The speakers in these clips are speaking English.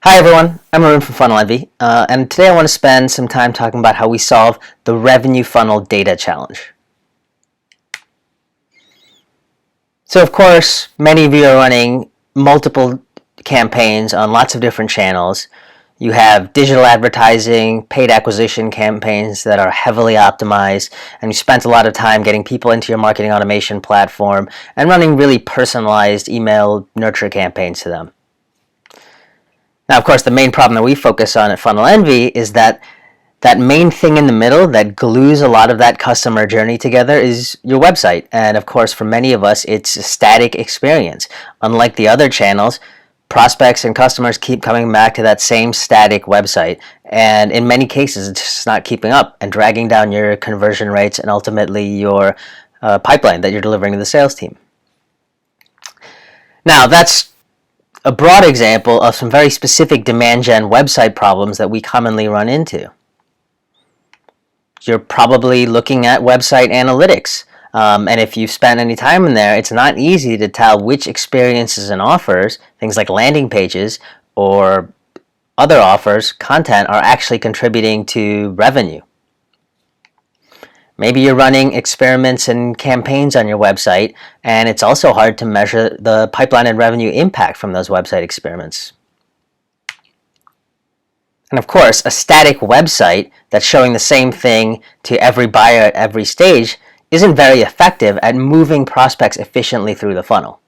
Hi everyone, I'm Arun from Funnel Envy, and today I want to spend some time talking about how we solve the revenue funnel data challenge. So of course, many of you are running multiple campaigns on lots of different channels. You have digital advertising, paid acquisition campaigns that are heavily optimized, and you spent a lot of time getting people into your marketing automation platform and running really personalized email nurture campaigns to them. Now, of course, the main problem that we focus on at Funnel Envy is that main thing in the middle that glues a lot of that customer journey together is your website. And of course, for many of us, it's a static experience. Unlike the other channels, prospects and customers keep coming back to that same static website. And in many cases, it's just not keeping up and dragging down your conversion rates and ultimately your pipeline that you're delivering to the sales team. Now, that's a broad example of some very specific demand gen website problems that we commonly run into. You're probably looking at website analytics. And if you've spent any time in there, it's not easy to tell which experiences and offers, things like landing pages or other offers, content, are actually contributing to revenue. Maybe you're running experiments and campaigns on your website, and it's also hard to measure the pipeline and revenue impact from those website experiments. And of course, a static website that's showing the same thing to every buyer at every stage isn't very effective at moving prospects efficiently through the funnel.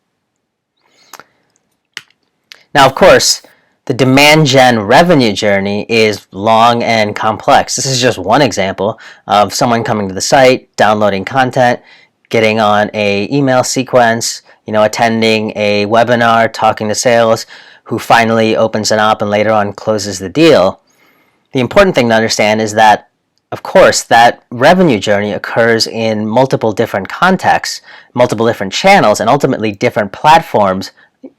Now, of course, the demand gen revenue journey is long and complex. This is just one example of someone coming to the site, downloading content, getting on a email sequence, attending a webinar, talking to sales, who finally opens an op and later on closes the deal. The important thing to understand is that, of course, that revenue journey occurs in multiple different contexts, multiple different channels, and ultimately different platforms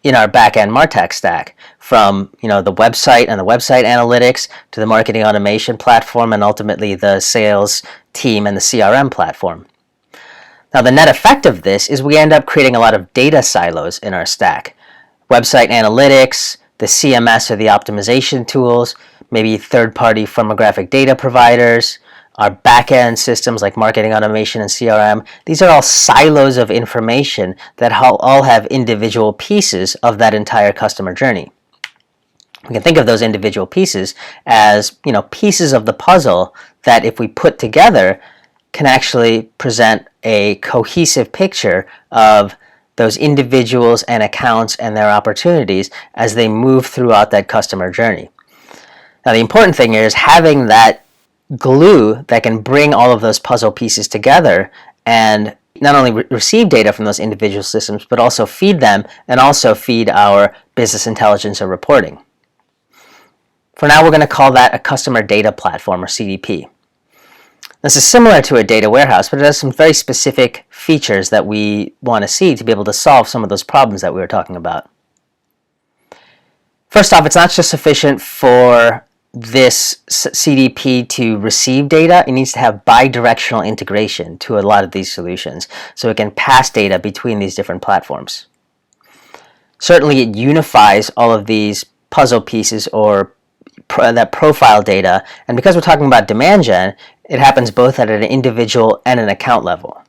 in our back-end MarTech stack, from the website and the website analytics to the marketing automation platform and ultimately the sales team and the CRM platform. Now, the net effect of this is we end up creating a lot of data silos in our stack. Website analytics, the CMS or the optimization tools, maybe third-party firmographic data providers, our back-end systems like marketing automation and CRM. These are all silos of information that all have individual pieces of that entire customer journey. We can think of those individual pieces as pieces of the puzzle that, if we put together, can actually present a cohesive picture of those individuals and accounts and their opportunities as they move throughout that customer journey. Now, the important thing here is having that glue that can bring all of those puzzle pieces together and not only receive data from those individual systems, but also feed them and also feed our business intelligence or reporting. For now, we're going to call that a customer data platform, or CDP. This is similar to a data warehouse, but it has some very specific features that we want to see to be able to solve some of those problems that we were talking about. First off, it's not just sufficient for this CDP to receive data. It needs to have bidirectional integration to a lot of these solutions, so it can pass data between these different platforms. Certainly, it unifies all of these puzzle pieces or that profile data, and because we're talking about demand gen, it happens both at an individual and an account level.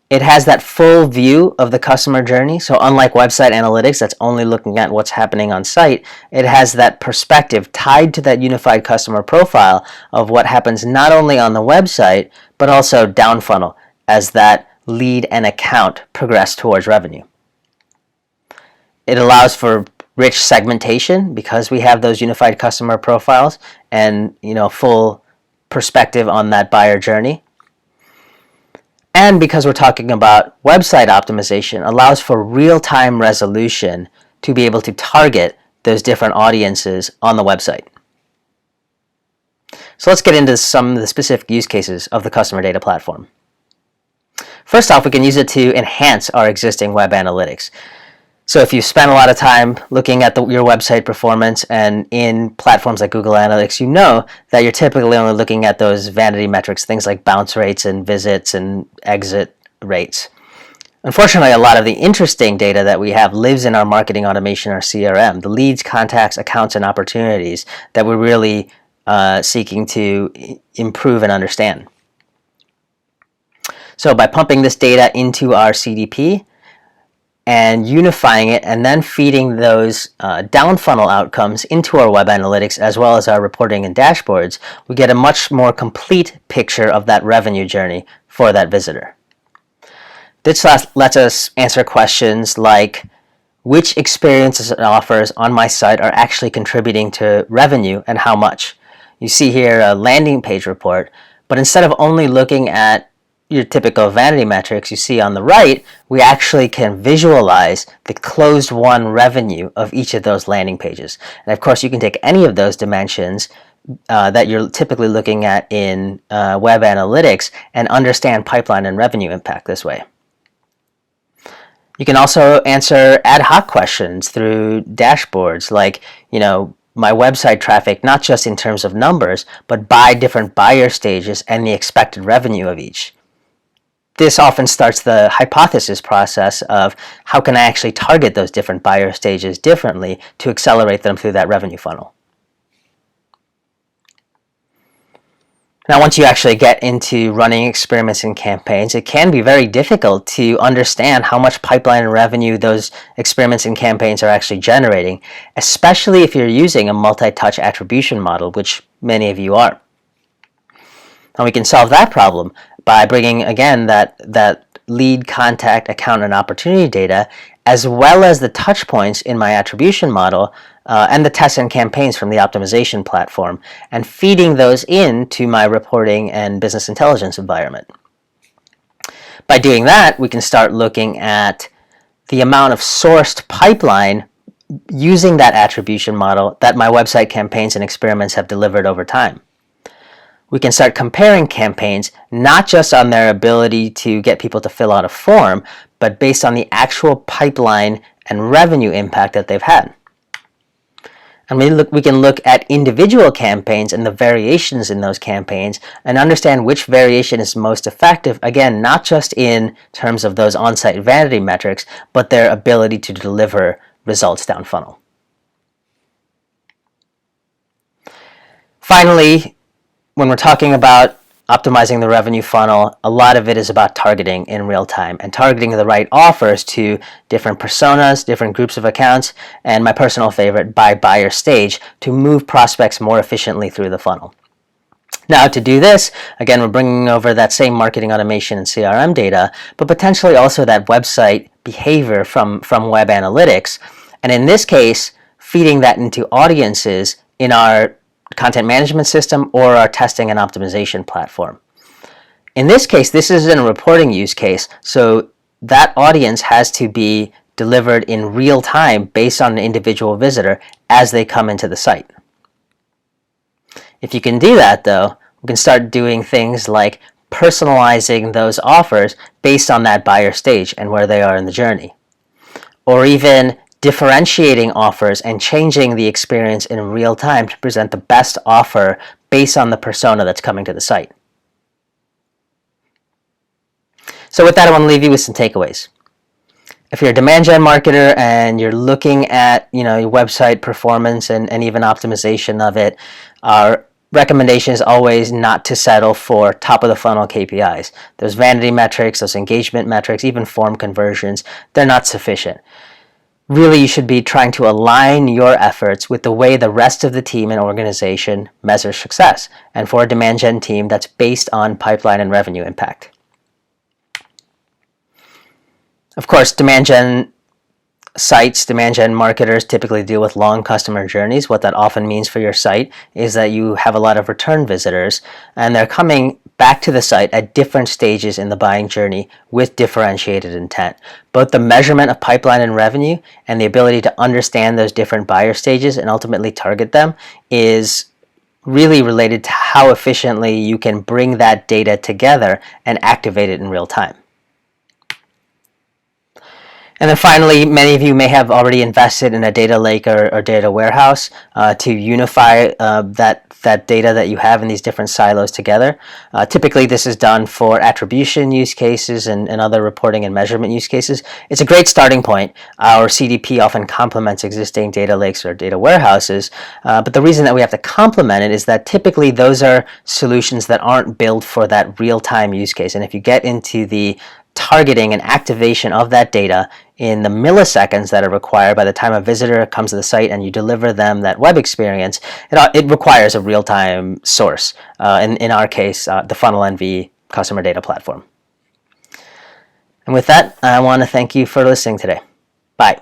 It has that full view of the customer journey, so unlike website analytics that's only looking at what's happening on site, it has that perspective tied to that unified customer profile of what happens not only on the website, but also down funnel as that lead and account progress towards revenue. It allows for rich segmentation because we have those unified customer profiles and full perspective on that buyer journey. And because we're talking about website optimization, allows for real-time resolution to be able to target those different audiences on the website. So let's get into some of the specific use cases of the customer data platform. First off, we can use it to enhance our existing web analytics. So if you spend a lot of time looking at your website performance and in platforms like Google Analytics, you know that you're typically only looking at those vanity metrics, things like bounce rates and visits and exit rates. Unfortunately, a lot of the interesting data that we have lives in our marketing automation, our CRM, the leads, contacts, accounts, and opportunities that we're really seeking to improve and understand. So by pumping this data into our CDP and unifying it and then feeding those down funnel outcomes into our web analytics as well as our reporting and dashboards, we get a much more complete picture of that revenue journey for that visitor. This lets us answer questions like, which experiences and offers on my site are actually contributing to revenue and how much? You see here a landing page report, but instead of only looking at your typical vanity metrics you see on the right, we actually can visualize the closed won revenue of each of those landing pages. And of course, you can take any of those dimensions that you're typically looking at in web analytics and understand pipeline and revenue impact this way. You can also answer ad hoc questions through dashboards like, my website traffic, not just in terms of numbers, but by different buyer stages and the expected revenue of each. This often starts the hypothesis process of how can I actually target those different buyer stages differently to accelerate them through that revenue funnel. Now, once you actually get into running experiments and campaigns, it can be very difficult to understand how much pipeline and revenue those experiments and campaigns are actually generating, especially if you're using a multi-touch attribution model, which many of you are. And we can solve that problem by bringing, again, that lead, contact, account, and opportunity data, as well as the touch points in my attribution model and the tests and campaigns from the optimization platform, and feeding those into my reporting and business intelligence environment. By doing that, we can start looking at the amount of sourced pipeline using that attribution model that my website campaigns and experiments have delivered over time. We can start comparing campaigns not just on their ability to get people to fill out a form, but based on the actual pipeline and revenue impact that they've had. And we can look at individual campaigns and the variations in those campaigns and understand which variation is most effective, again, not just in terms of those on-site vanity metrics, but their ability to deliver results down funnel. Finally, when we're talking about optimizing the revenue funnel, a lot of it is about targeting in real time and targeting the right offers to different personas, different groups of accounts, and my personal favorite, by buyer stage, to move prospects more efficiently through the funnel. Now, to do this, again, we're bringing over that same marketing automation and CRM data, but potentially also that website behavior from web analytics, and in this case, feeding that into audiences in our content management system or our testing and optimization platform. In this case, this is a reporting use case, so that audience has to be delivered in real time based on an individual visitor as they come into the site. If you can do that, though, we can start doing things like personalizing those offers based on that buyer stage and where they are in the journey, or even differentiating offers and changing the experience in real time to present the best offer based on the persona that's coming to the site. So with that, I want to leave you with some takeaways. If you're a demand gen marketer and you're looking at your website performance and even optimization of it, our recommendation is always not to settle for top of the funnel KPIs. Those vanity metrics, those engagement metrics, even form conversions, they're not sufficient. Really, you should be trying to align your efforts with the way the rest of the team and organization measures success. And for a demand gen team, that's based on pipeline and revenue impact. Of course, demand gen sites, demand gen marketers typically deal with long customer journeys. What that often means for your site is that you have a lot of return visitors, and they're coming back to the site at different stages in the buying journey with differentiated intent. Both the measurement of pipeline and revenue and the ability to understand those different buyer stages and ultimately target them is really related to how efficiently you can bring that data together and activate it in real time. And then finally, many of you may have already invested in a data lake or data warehouse to unify that data that you have in these different silos together. Typically, this is done for attribution use cases and other reporting and measurement use cases. It's a great starting point. Our CDP often complements existing data lakes or data warehouses, but the reason that we have to complement it is that typically those are solutions that aren't built for that real-time use case. And if you get into the targeting and activation of that data in the milliseconds that are required by the time a visitor comes to the site and you deliver them that web experience, it requires a real-time source. In our case, the FunnelNV customer data platform. And with that, I want to thank you for listening today. Bye.